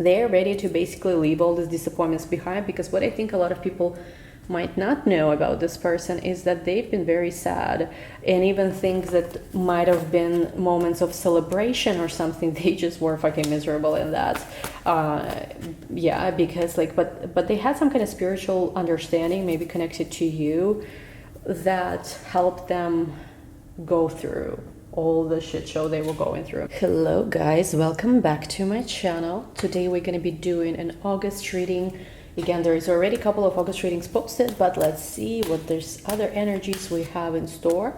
they're ready to basically leave all these disappointments behind, because what I think a lot of people might not know about this person is that they've been very sad, and even things that might have been moments of celebration or something, they just were fucking miserable in that. Yeah, because like, but they had some kind of spiritual understanding, maybe connected to you, that helped them go through all the shit show they were going through. Hello guys, welcome back to my channel. Today we're going to be doing an August reading. Again, there is already a couple of August readings posted, but let's see what there's other energies we have in store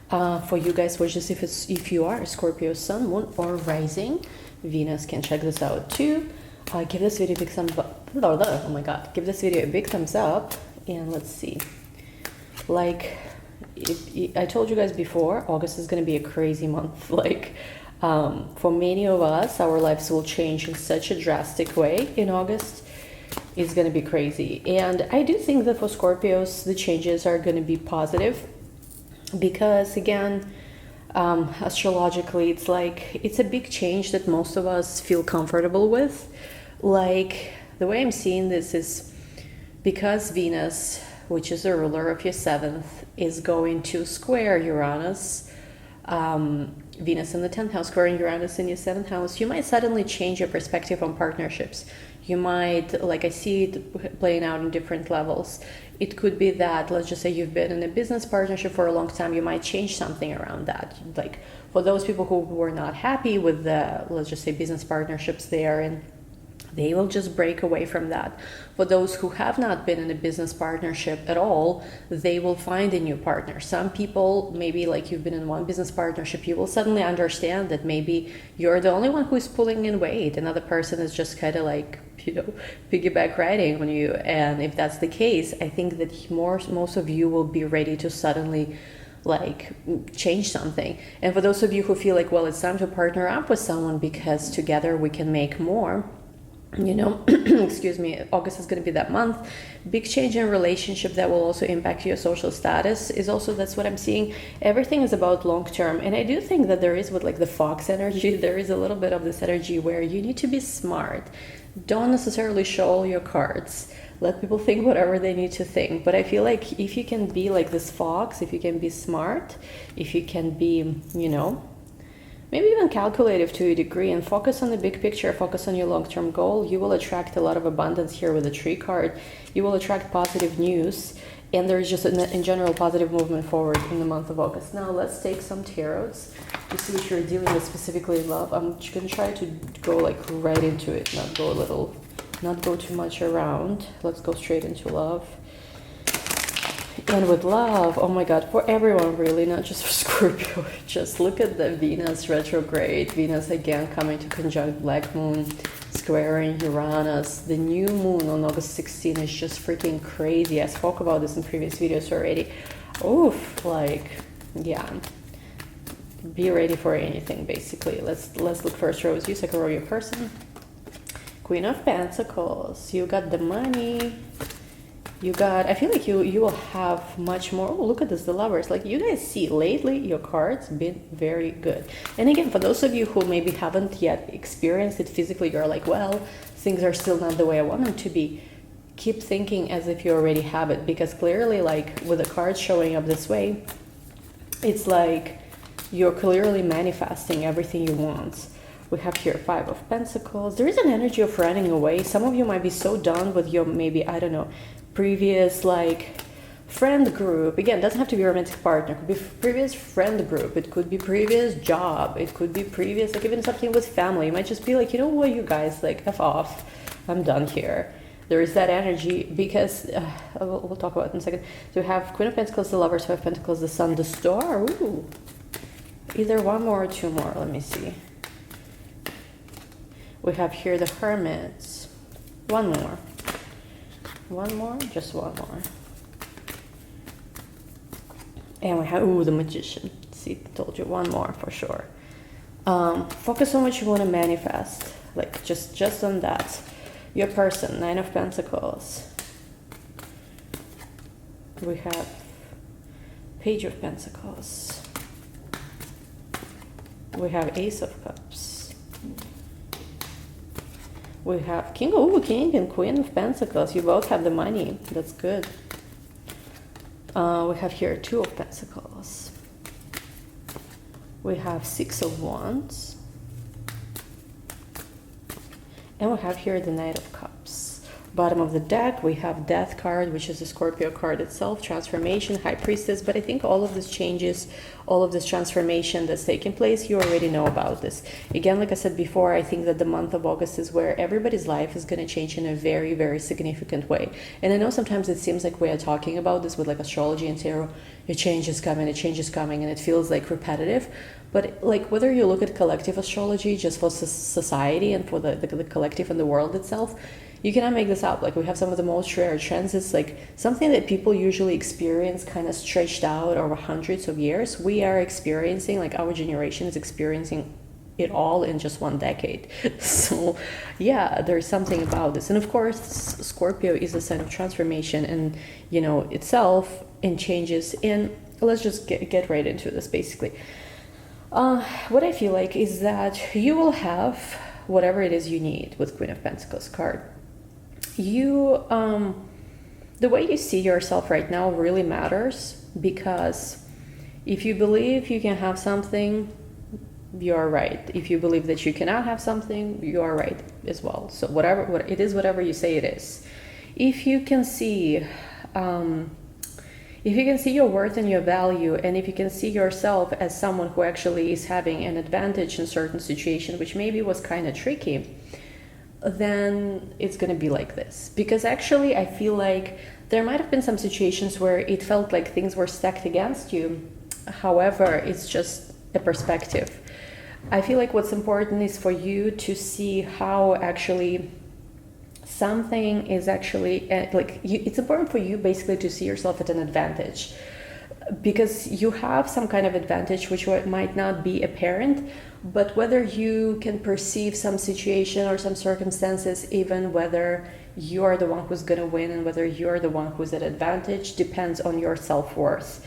for you guys, which is if you are a Scorpio sun, moon, or rising. Venus can check this out too. Give this video a big thumbs up. Oh my god, give this video a big thumbs up, and let's see. Like, I told you guys before, August is going to be a crazy month. Like, for many of us, our lives will change in such a drastic way in August. It's going to be crazy. And I do think that for Scorpios, the changes are going to be positive, because again, astrologically, it's like, it's a big change that most of us feel comfortable with. Like, the way I'm seeing this is because Venus, which is the ruler of your 7th, is going to square Uranus. Venus in the 10th house squaring Uranus in your 7th house, you might suddenly change your perspective on partnerships. You might, like, I see it playing out in different levels. It could be that, let's just say you've been in a business partnership for a long time, you might change something around that. Like, for those people who were not happy with the, let's just say, business partnerships they are in, they will just break away from that. For those who have not been in a business partnership at all, they will find a new partner. Some people, maybe like you've been in one business partnership, you will suddenly understand that maybe you're the only one who's pulling in weight. Another person is just kind of like, you know, piggyback riding on you. And if that's the case, I think that most of you will be ready to suddenly like change something. And for those of you who feel like, well, it's time to partner up with someone because together we can make more, you know, excuse me, August is going to be that month. Big change in relationship that will also impact your social status is also, that's what I'm seeing. Everything is about long term. And I do think that there is, with like the fox energy, there is a little bit of this energy where you need to be smart. Don't necessarily show all your cards. Let people think whatever they need to think. But I feel like if you can be like this fox, if you can be smart, if you can be, you know, maybe even calculative to a degree, and focus on the big picture, focus on your long-term goal, you will attract a lot of abundance here with the tree card. You will attract positive news, and there's just in general positive movement forward in the month of August. Now let's take some tarots to see what you're dealing with specifically in love. I'm just gonna try to go like right into it, not go too much around. Let's go straight into love. And with love, oh my god, for everyone really, not just for Scorpio, just look at the Venus retrograde. Venus again coming to conjunct Black Moon, squaring Uranus. The new moon on August 16 is just freaking crazy. I spoke about this in previous videos already. Oof, like, yeah. Be ready for anything, basically. Let's look first rows. You second row, your person. Queen of Pentacles. You got the money. You got, I feel like you will have much more. Oh, look at this, the Lovers. Like, you guys see lately your cards been very good. And again, for those of you who maybe haven't yet experienced it physically, you're like, well, things are still not the way I want them to be. Keep thinking as if you already have it, because clearly, like, with the cards showing up this way, it's like you're clearly manifesting everything you want. We have here 5 of Pentacles. There is an energy of running away. Some of you might be so done with your, maybe, I don't know, previous like friend group. Again, doesn't have to be a romantic partner. It could be previous friend group. It could be previous job. It could be previous, like even something with family. You might just be like, you know what, you guys, like, F off. I'm done here. There is that energy because, we'll talk about it in a second. So we have Queen of Pentacles, the Lovers, 5 of Pentacles, the Sun, the Star. Ooh. Either one more or two more. Let me see. We have here the Hermits. One more. One more, just one more. And we have, ooh, the Magician. See, told you, one more for sure. Focus on what you want to manifest. Like, just on that. Your person, 9 of Pentacles. We have Page of Pentacles. We have Ace of Cups. We have King and Queen of Pentacles. You both have the money. That's good. We have here Two of Pentacles. We have Six of Wands. And we have here the Knight of Cups. Bottom of the deck, we have Death card, which is the Scorpio card itself, transformation, High Priestess. But I think all of these changes, all of this transformation that's taking place, you already know about this. Again, like I said before, I think that the month of August is where everybody's life is going to change in a very, very significant way. And I know sometimes it seems like we are talking about this with like astrology and tarot. A change is coming, and it feels like repetitive. But like whether you look at collective astrology just for society and for the collective and the world itself, you cannot make this up. Like we have some of the most rare transits, like something that people usually experience kind of stretched out over hundreds of years. We are experiencing, like our generation is experiencing it all in just one decade. So yeah, there's something about this. And of course, Scorpio is a sign of transformation and, you know, itself and changes. And let's just get right into this basically. What I feel like is that you will have whatever it is you need with Queen of Pentacles card. You, the way you see yourself right now really matters, because if you believe you can have something, you are right. If you believe that you cannot have something, you are right as well. So whatever it is, whatever you say it is. If you can see, your worth and your value, and if you can see yourself as someone who actually is having an advantage in certain situation, which maybe was kind of tricky, then it's going to be like this. Because actually I feel like there might have been some situations where it felt like things were stacked against you. However, it's just a perspective. I feel like what's important is for you to see how actually something is actually it's important for you basically to see yourself at an advantage, because you have some kind of advantage which might not be apparent, but whether you can perceive some situation or some circumstances, even whether you are the one who's going to win and whether you're the one who's at advantage, depends on your self-worth.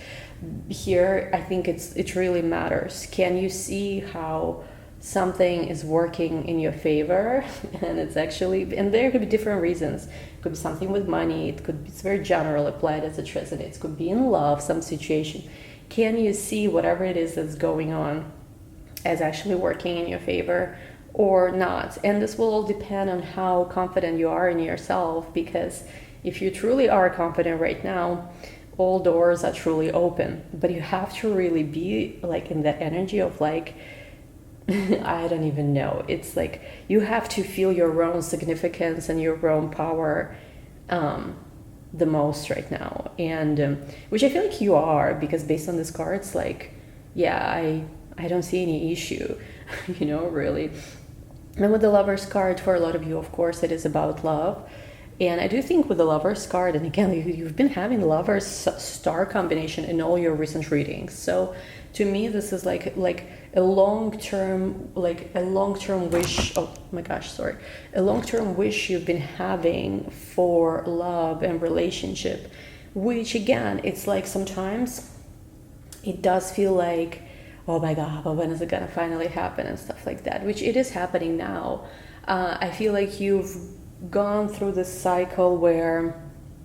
Here I think it really matters. Can you see how something is working in your favor? And it's actually, and there could be different reasons. It could be something with money, it's very general, applied as it resonates. It could be in love, some situation. Can you see whatever it is that's going on as actually working in your favor or not? And this will all depend on how confident you are in yourself, because if you truly are confident right now, all doors are truly open. But you have to really be like in that energy of like, I don't even know. It's like you have to feel your own significance and your own power the most right now. And which I feel like you are, because based on this card, it's like, yeah, I don't see any issue, you know, really. And with the Lover's card, for a lot of you, of course, it is about love. And I do think with the Lover's card, and again, you've been having Lover's star combination in all your recent readings. So to me, this is like a long-term wish. Oh my gosh, sorry. A long-term wish you've been having for love and relationship, which again, it's like sometimes it does feel like, oh my God, but when is it gonna finally happen and stuff like that, which it is happening now. I feel like you've gone through this cycle where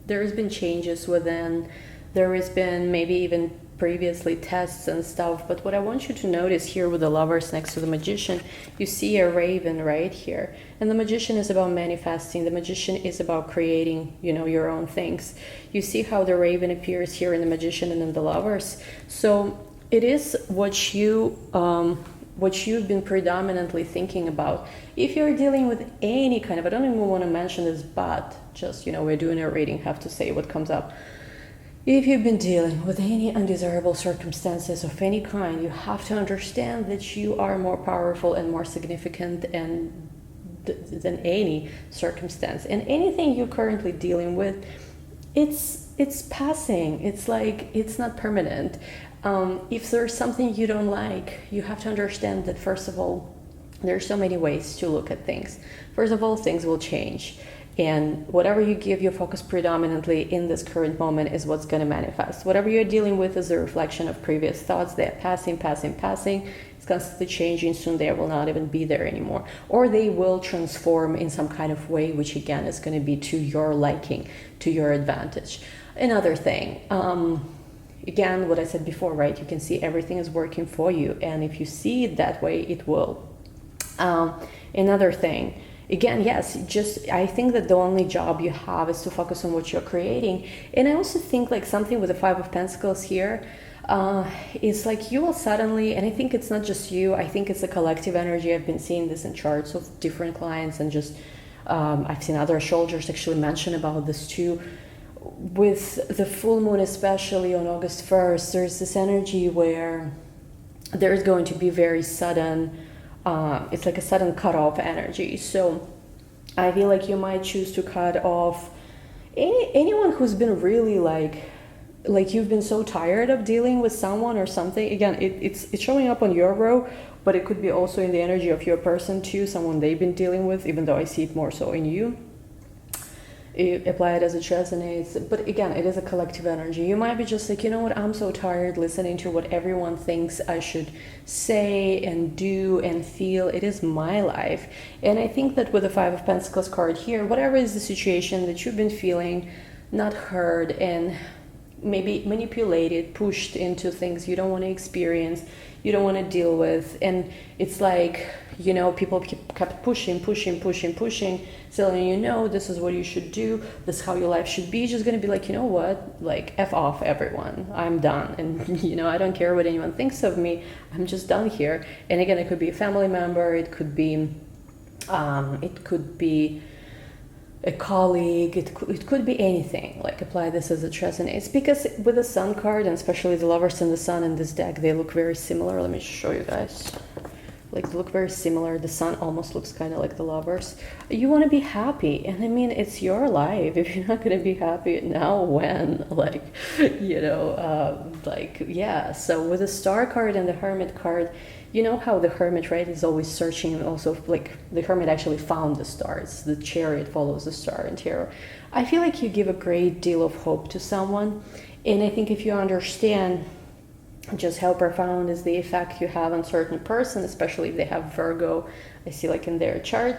there has been changes within, there has been maybe even previously tests and stuff. But what I want you to notice here with the Lovers next to the Magician, you see a raven right here, and the Magician is about manifesting. The Magician is about creating, you know, your own things. You see how the raven appears here in the Magician and in the Lovers. So it is what you've been predominantly thinking about. If you're dealing with any kind of, I don't even want to mention this, but just, you know, we're doing a reading, have to say what comes up. If you've been dealing with any undesirable circumstances of any kind, you have to understand that you are more powerful and more significant than any circumstance. And anything you're currently dealing with, it's passing. It's like, it's not permanent. If there's something you don't like, you have to understand that, first of all, there's so many ways to look at things. First of all, things will change. And whatever you give your focus predominantly in this current moment is what's going to manifest. Whatever you're dealing with is a reflection of previous thoughts. They're passing. It's It's constantly changing. Soon they will not even be there anymore, or they will transform in some kind of way, which again is going to be to your liking, to your advantage. Another thing, again, what I said before, right? You can see everything is working for you, and if you see it that way, it will. Another thing, again, yes, just I think that the only job you have is to focus on what you're creating. And I also think like something with the Five of Pentacles here is like you will suddenly, and I think it's not just you, I think it's a collective energy. I've been seeing this in charts of different clients, and just I've seen other astrologers actually mention about this too. With the full moon, especially on August 1st, there's this energy where there's going to be very sudden, it's like a sudden cut-off energy. So I feel like you might choose to cut off anyone who's been really like you've been so tired of dealing with someone or something. Again, it's showing up on your row, but it could be also in the energy of your person too, someone they've been dealing with, even though I see it more so in you. Apply it as it resonates. But again, it is a collective energy. You might be just like, you know what, I'm so tired listening to what everyone thinks I should say and do and feel. It is my life. And I think that with the Five of Pentacles card here, whatever is the situation that you've been feeling not heard and maybe manipulated, pushed into things you don't want to experience, you don't want to deal with, and it's like, you know, people kept pushing, telling you, no, this is what you should do, this is how your life should be. You're just going to be like, you know what, like, F off everyone, I'm done, and you know, I don't care what anyone thinks of me, I'm just done here. And again, it could be a family member, it could be a colleague, it could be anything. Like, apply this as it resonates, because with the Sun card, and especially the Lovers and the Sun in this deck, they look very similar. Let me show you guys. Like, they look very similar. The Sun almost looks kind of like the Lovers. You want to be happy, and I mean, it's your life. If you're not going to be happy now, when? Like, you know, like, yeah. So with the Star card and the Hermit card, you know how the Hermit, right, is always searching, and also, like, the Hermit actually found the stars. The Chariot follows the star in tarot. I feel like you give a great deal of hope to someone, and I think if you understand just how profound is the effect you have on certain person, especially if they have Virgo, I see like in their chart,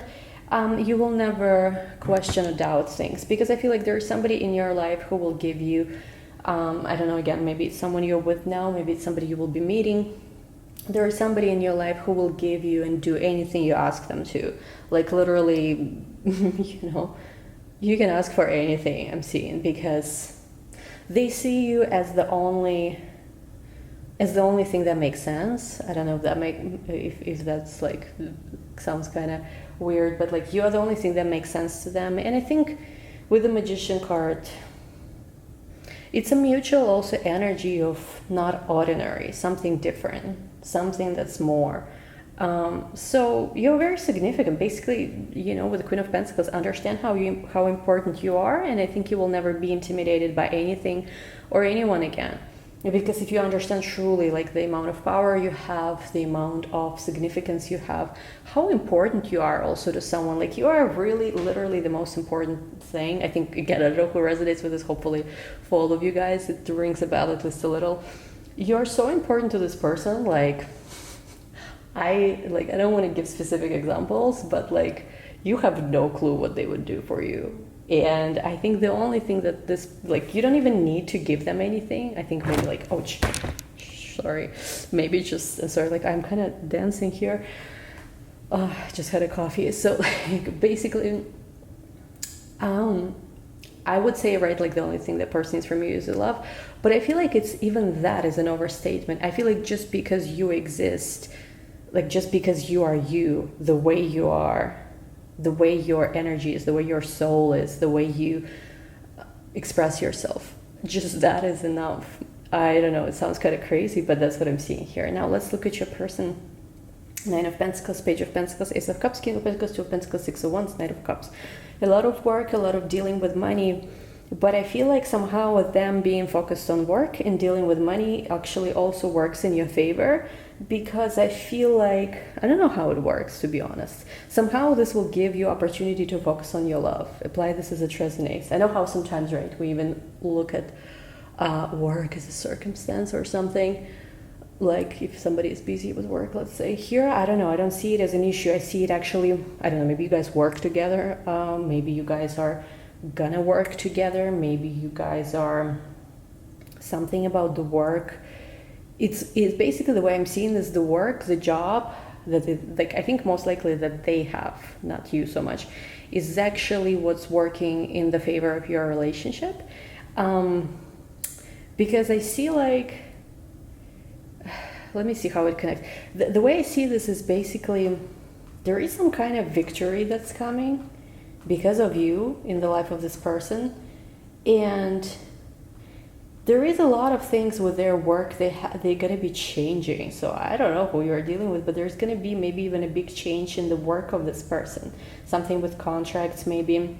you will never question or doubt things, because I feel like there's somebody in your life who will give you, I don't know, again, maybe it's someone you're with now, maybe it's somebody you will be meeting. There is somebody in your life who will give you and do anything you ask them to. Like, literally, you know, you can ask for anything, I'm seeing, because they see you as the only thing that makes sense. I don't know if that's like, sounds kind of weird, but like, you are the only thing that makes sense to them. And I think with the Magician card, it's a mutual also energy of not ordinary, something different, something that's more. So you're very significant. Basically, you know, with the Queen of Pentacles, understand how important you are, and I think you will never be intimidated by anything or anyone again. Because if you understand truly, like, the amount of power you have, the amount of significance you have, how important you are also to someone, like, you are really literally the most important thing. I think, again, I don't know who resonates with this, hopefully for all of you guys it rings a bell at least a little. You're so important to this person. Like, I don't want to give specific examples, but like, you have no clue what they would do for you. And I think the only thing that this, like, you don't even need to give them anything. I think maybe like, ouch, sorry, maybe just, sorry, like, I'm kind of dancing here. I just had a coffee. So like, basically, I would say, right, like, the only thing that person needs from you is love. But I feel like it's, even that is an overstatement. I feel like just because you exist, like, just because you are you, the way you are, the way your energy is, the way your soul is, the way you express yourself, just that is enough. I don't know, it sounds kind of crazy, but that's what I'm seeing here. Now let's look at your person. Nine of Pentacles, Page of Pentacles, Ace of Cups, King of Pentacles, Two of Pentacles, Six of Wands, Knight of Cups. A lot of work, a lot of dealing with money, but I feel like somehow with them being focused on work and dealing with money actually also works in your favor, because I feel like, I don't know how it works, to be honest. Somehow this will give you opportunity to focus on your love. Apply this as it resonates. I know how sometimes, right, we even look at work as a circumstance or something. like if somebody is busy with work, let's say. Here, I don't know, I don't see it as an issue. I see it actually, I don't know, maybe you guys work together, maybe you guys are gonna work together, maybe you guys are something about the work. It's basically, the way I'm seeing this, the work, the job that like, I think most likely that they have, not you so much, is actually what's working in the favor of your relationship. Because I see like, let me see how it connects. The way I see this is basically, there is some kind of victory that's coming because of you in the life of this person. And there is a lot of things with their work they're going to be changing. So I don't know who you're dealing with, but there's going to be maybe even a big change in the work of this person. Something with contracts, maybe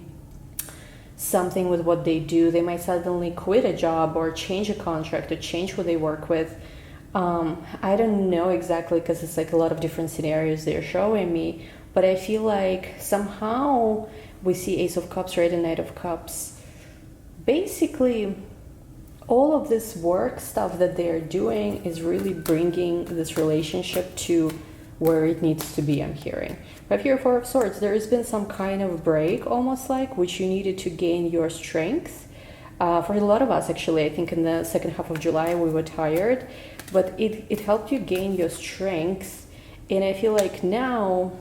something with what they do. They might suddenly quit a job or change a contract or change who they work with. I don't know exactly, because it's like a lot of different scenarios they're showing me, but I feel like somehow we see Ace of Cups, right, and Knight of Cups. Basically, all of this work stuff that they're doing is really bringing this relationship to where it needs to be, I'm hearing. But here, Four of Swords, there has been some kind of break, almost like, which you needed to gain your strength. For a lot of us, actually, I think in the second half of July, we were tired, but it helped you gain your strength. And I feel like now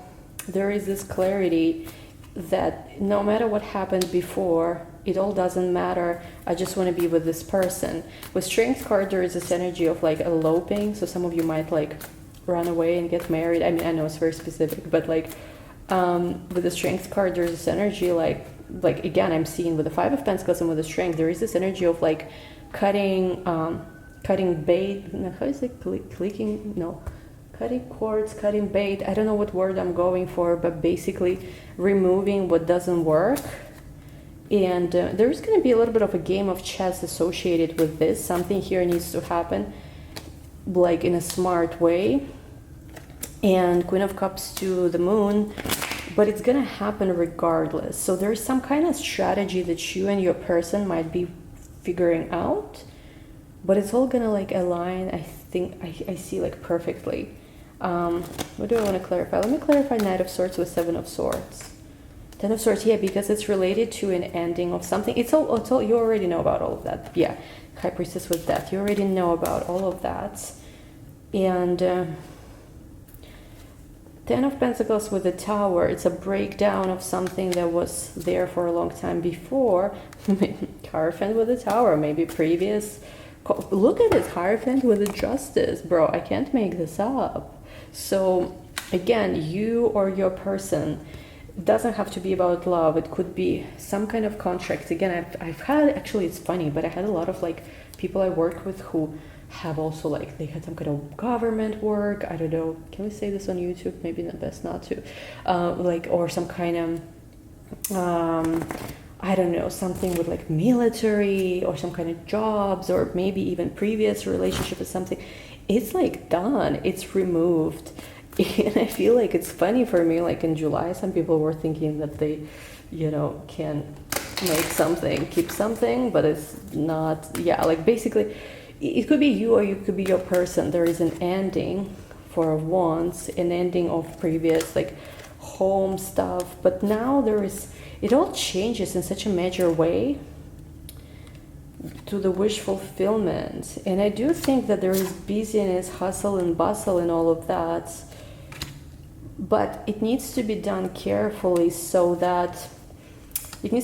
there is this clarity that no matter what happened before, it all doesn't matter. I just want to be with this person. With Strength card, there is this energy of like eloping. So some of you might like run away and get married. I mean, I know it's very specific, but like with the Strength card, there's this energy like again, I'm seeing with the Five of Pentacles and with the Strength, there is this energy of like cutting bait. How is it? Clicking? No. Cutting cords, cutting bait. I don't know what word I'm going for, but basically removing what doesn't work. And there's going to be a little bit of a game of chess associated with this. Something here needs to happen, like in a smart way. And Queen of Cups to the Moon, but it's going to happen regardless. So there's some kind of strategy that you and your person might be figuring out, but it's all going to like align, I think, I see like perfectly. What do I want to clarify? Let me clarify Knight of Swords with Seven of Swords. Ten of Swords, yeah, because it's related to an ending of something. It's all you already know about all of that. Yeah, High Priestess with Death. You already know about all of that. And Ten of Pentacles with the Tower. It's a breakdown of something that was there for a long time before. Hierophant with the Tower, maybe previous. Look at this, Hierophant with the Justice. Bro, I can't make this up. So, again, you or your person, it doesn't have to be about love. It could be some kind of contract. Again, I've had, actually it's funny, but I had a lot of like people I work with who have also like, they had some kind of government work. I don't know, can we say this on YouTube? Maybe the best not to. Like, or some kind of, I don't know, something with like military or some kind of jobs, or maybe even previous relationship or something. It's like done, it's removed. And I feel like it's funny for me, like in July, some people were thinking that they, you know, can make something, keep something, but it's not, yeah, like basically, it could be you or it could be your person. There is an ending for Wands, an ending of previous, like, home stuff, but now there is, it all changes in such a major way to the wish fulfillment. And I do think that there is busyness, hustle and bustle and all of that, but it needs to be done carefully so that, let me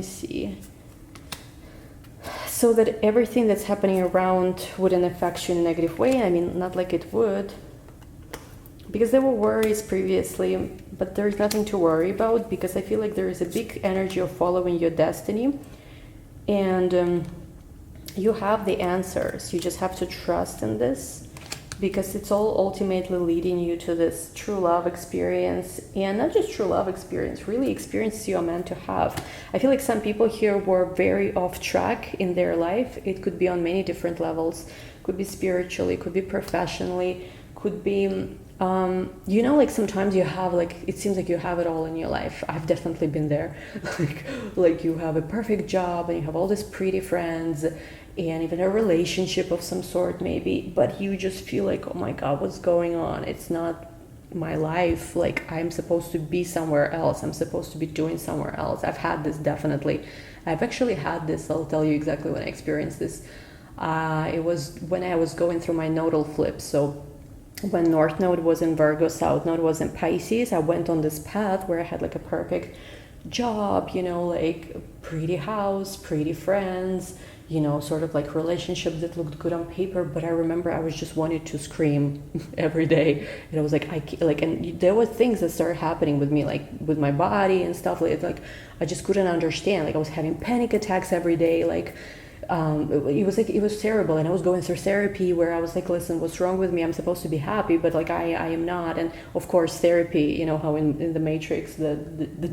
see, so that everything that's happening around wouldn't affect you in a negative way. I mean, not like it would, because there were worries previously, but there's nothing to worry about, because I feel like there is a big energy of following your destiny, and you have the answers. You just have to trust in this, because it's all ultimately leading you to this true love experience, and not just true love experience, really experiences you are meant to have. I feel like some people here were very off track in their life. It could be on many different levels. Could be spiritually, could be professionally, could be You know, like sometimes you have like, it seems like you have it all in your life. I've definitely been there. like you have a perfect job and you have all these pretty friends and even a relationship of some sort maybe, but you just feel like, oh my God, what's going on? It's not my life. Like I'm supposed to be somewhere else. I'm supposed to be doing somewhere else. I've had this definitely. I've actually had this. I'll tell you exactly when I experienced this. It was when I was going through my nodal flip. So when North Node was in Virgo, South Node was in Pisces, I went on this path where I had like a perfect job, you know, like pretty house, pretty friends, you know, sort of like relationships that looked good on paper. But I remember I was just wanted to scream every day. And I was like, and there were things that started happening with me, like with my body and stuff. Like I just couldn't understand. Like I was having panic attacks every day. Like, it was terrible, and I was going through therapy where I was like, listen, what's wrong with me? I'm supposed to be happy, but like I am not. And of course therapy, you know how in the Matrix the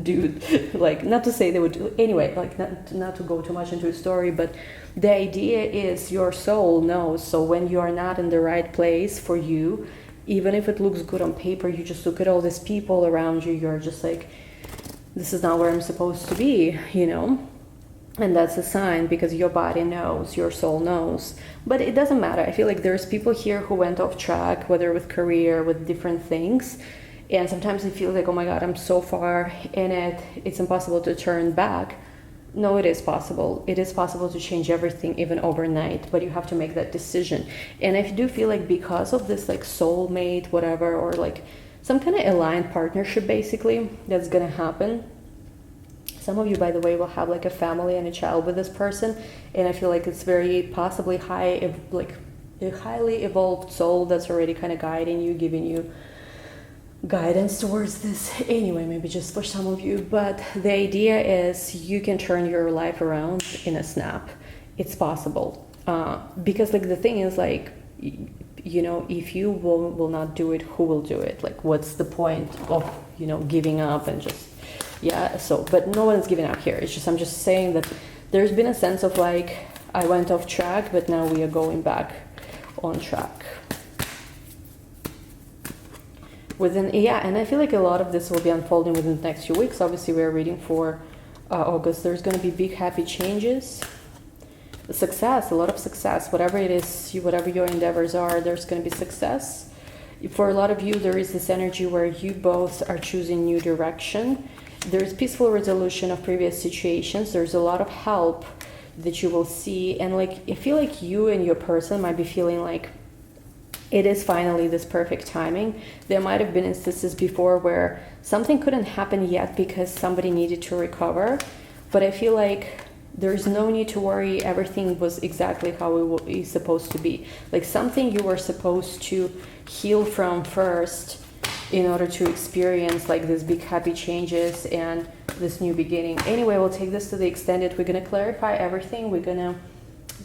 dude like, not to say they would anyway, like not to go too much into a story, but the idea is your soul knows. So when you are not in the right place for you, even if it looks good on paper, you just look at all these people around you, you're just like, this is not where I'm supposed to be, you know. And that's a sign, because your body knows, your soul knows. But it doesn't matter. I feel like there's people here who went off track, whether with career, with different things. And sometimes I feel like, oh my God, I'm so far in it, it's impossible to turn back. No, it is possible. It is possible to change everything, even overnight, but you have to make that decision. And I do feel like because of this like soulmate, whatever, or like some kind of aligned partnership basically, that's gonna happen. Some of you, by the way, will have like a family and a child with this person, and I feel like it's very possibly like a highly evolved soul that's already kind of guiding you, giving you guidance towards this. Anyway, maybe just for some of you, but the idea is you can turn your life around in a snap. It's possible, because like the thing is like, you know, if you will not do it, who will do it? Like, what's the point of, you know, giving up and just. Yeah, so, but no one's giving up here. It's just, I'm just saying that there's been a sense of like, I went off track, but now we are going back on track. And I feel like a lot of this will be unfolding within the next few weeks. Obviously, we're reading for August. There's going to be big, happy changes. Success, a lot of success. Whatever it is, whatever your endeavors are, there's going to be success. For a lot of you, there is this energy where you both are choosing new direction. There's peaceful resolution of previous situations. There's a lot of help that you will see. And like, I feel like you and your person might be feeling like it is finally this perfect timing. There might have been instances before where something couldn't happen yet because somebody needed to recover. But I feel like there's no need to worry. Everything was exactly how it is supposed to be. Like something you were supposed to heal from first in order to experience like this big happy changes and this new beginning. Anyway, we'll take this to the extended. We're going to clarify everything. We're going to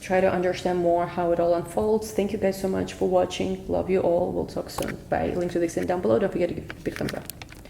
try to understand more how it all unfolds. Thank you guys so much for watching. Love you all. We'll talk soon. Bye. Link to the extended down below. Don't forget to give a big thumbs up.